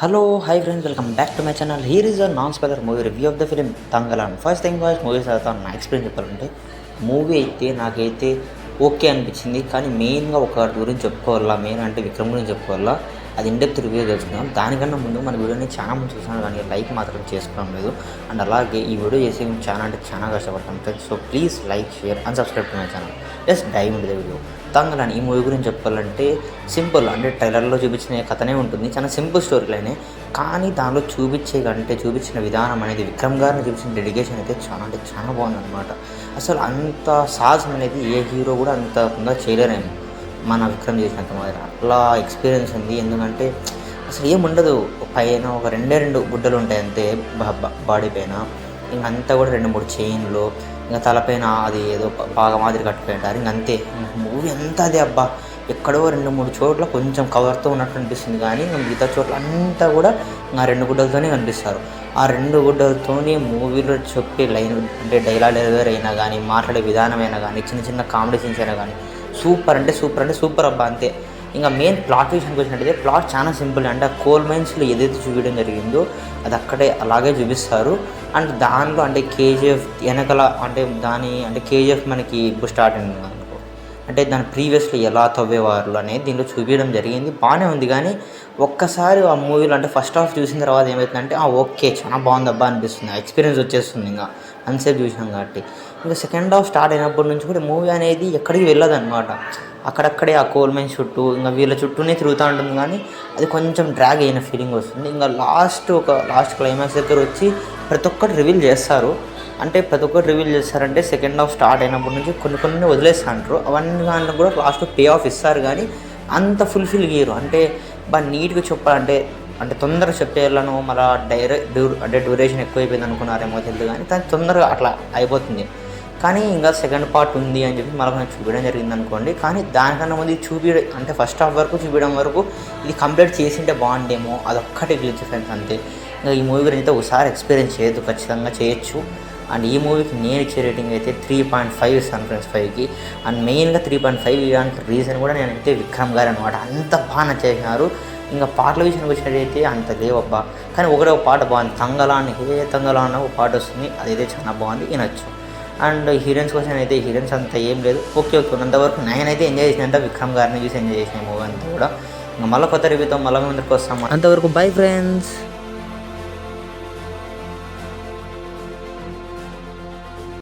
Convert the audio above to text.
Hello, hi friends, welcome back to my channel. Here is a non-spoiler movie review of the film Tangalan. First thing was movie తర్వాత నా experience చెప్పాలంటే movie అయితే నాకైతే okay అనిపించింది. కానీ మెయిన్గా ఒక గురించి చెప్పుకోవాలా, మెయిన్ అంటే విక్రమ్ గురించి చెప్పుకోవాలా. అది ఇన్డెప్త్ రివ్యూ తెలుసుకుందాం. దానికన్నా ముందు మన వీడియోని చాలా మంది చూస్తున్నాను కానీ లైక్ మాత్రం చేసుకోవడం లేదు. అండ్ అలాగే ఈ వీడియో చేసి చాలా అంటే చాలా కష్టపడతాం friends. So please like, share and subscribe to my channel. Just dive into the video. Thangalaan ఈ మూవీ గురించి చెప్పాలంటే సింపుల్, అంటే ట్రైలర్లో చూపించిన కథనే ఉంటుంది. చాలా సింపుల్ స్టోరీ లైనే, కానీ దానిలో చూపించిన విధానం అనేది, విక్రమ్ గారిని చూపించిన డెడికేషన్ అయితే చాలా అంటే చాలా బాగుందన్నమాట. అసలు అంత సాహసం అనేది ఏ హీరో కూడా అంత తొందరగా చేయలేరేమో మన విక్రమ్ చేసినంత మాదిరి. అట్లా ఎక్స్పీరియన్స్ ఉంది. ఎందుకంటే అసలు ఏముండదు, పైన ఒక రెండు గుడ్డలు ఉంటాయి అంతే బాడీ పైన. ఇంకంతా కూడా 2-3 చైన్లు, ఇంకా తలపైన అది ఏదో పాగా మాదిరి కట్టుకుంటారు. ఇంకంతే మూవీ అంతా అదే. అబ్బా ఎక్కడో 2-3 చోట్ల కొంచెం కవర్తో ఉన్నట్టు అనిపిస్తుంది, కానీ ఇంకా మిగతా చోట్ల అంతా కూడా ఆ 2 గుడ్డలతోనే కనిపిస్తారు. ఆ 2 గుడ్డలతోనే మూవీలో చెప్పే లైన్, అంటే డైలాగ్ డెలివరీ అయినా కానీ, మాట్లాడే విధానమైనా కానీ, చిన్న కామెడీ సీన్స్ అయినా కానీ సూపర్ అబ్బా అంతే. ఇంకా మెయిన్ ప్లాట్ విషయానికి వచ్చినట్టయితే ప్లాట్ చాలా సింపుల్. అంటే ఆ కోల్ మైన్స్లో ఏదైతే చూపించడం జరిగిందో అది అక్కడే అలాగే చూపిస్తారు. అండ్ దానిలో అంటే కేజీఎఫ్ వెనకల అంటే కేజీఎఫ్ మనకి ఇప్పుడు స్టార్ట్ అయింది అనుకో, అంటే దాని ప్రీవియస్లో ఎలా తవ్వేవారు అనేది దీనిలో చూపించడం జరిగింది. బాగానే ఉంది. కానీ ఒక్కసారి ఆ మూవీలో అంటే ఫస్ట్ హాఫ్ చూసిన తర్వాత ఏమవుతుందంటే ఓకే చాలా బాగుంది అబ్బా అనిపిస్తుంది, ఎక్స్పీరియన్స్ వచ్చేస్తుంది. ఇంకా అన్సేపు చూసినాం కాబట్టి. ఇంకా సెకండ్ హాఫ్ స్టార్ట్ అయినప్పటి నుంచి కూడా మూవీ అనేది ఎక్కడికి వెళ్ళదు అనమాట. అక్కడక్కడే ఆ కోల్ మైన్ చుట్టూ, ఇంకా వీళ్ళ చుట్టూనే తిరుగుతూ ఉంటుంది. కానీ అది కొంచెం డ్రాగ్ అయిన ఫీలింగ్ వస్తుంది. ఇంకా లాస్ట్ క్లైమాక్స్ దగ్గర వచ్చి ప్రతి ఒక్కటి రివీల్ చేస్తారు. అంటే ప్రతి ఒక్కటి రివీల్ చేస్తారంటే సెకండ్ హాఫ్ స్టార్ట్ అయినప్పటి నుంచి కొన్ని వదిలేస్తూ అంటారు. అవన్నీ దాంట్లో కూడా లాస్ట్ పే ఆఫ్ ఇస్తారు, కానీ అంత ఫుల్ఫిల్ గీయరు. అంటే బాగా నీట్గా చెప్పాలంటే, అంటే తొందరగా చెప్పేయాలను, మళ్ళీ డ్యూరేషన్ ఎక్కువైపోయింది అనుకున్నారేమో తెలియదు, కానీ దాని తొందరగా అట్లా అయిపోతుంది. కానీ ఇంకా సెకండ్ పార్ట్ ఉంది అని చెప్పి మళ్ళీ నాకు చూపించడం జరిగింది అనుకోండి. కానీ దానికన్నా ముందు అంటే ఫస్ట్ హాఫ్ వరకు చూపించడం వరకు ఇది కంప్లీట్ చేసింటే బాగుండేమో, అదొక్కటే గ్లిచ్ ఫ్రెండ్స్ అంతే. ఇంకా ఈ మూవీ గురించి అయితే ఒకసారి ఎక్స్పీరియన్స్ చేయొద్దు, ఖచ్చితంగా చేయొచ్చు. అండ్ ఈ మూవీకి నేను ఇచ్చే రేటింగ్ అయితే 3.5 ఇస్తాను ఫ్రెండ్స్ 5కి. అండ్ మెయిన్గా 3.5 ఇవ్వడానికి రీజన్ కూడా నేనైతే విక్రమ్ గారు అనమాట. అంత బాగా నచ్చేసినారు. ఇంకా పాటల విషయానికి వచ్చినట్టయితే అంత లేవబ్బా, కానీ ఒకటే పాట బాగుంది, తంగలాన్ ఒక పాట వస్తుంది, అదైతే చాలా బాగుంది, వినొచ్చు. అండ్ హీరోయిన్స్ కోసం అయితే హీరోయిన్స్ అంత ఏం లేదు, ఓకే ఉన్నంతవరకు నేనైతే ఎంజాయ్ చేసినంత విక్రమ్ గారిని చూసి ఎంజాయ్ చేసిన మూవీ అంతా కూడా. ఇంకా మళ్ళీ కొత్త రివ్యూతో మళ్ళీ ముందుకు వస్తాం. అంతవరకు బై ఫ్రెండ్స్.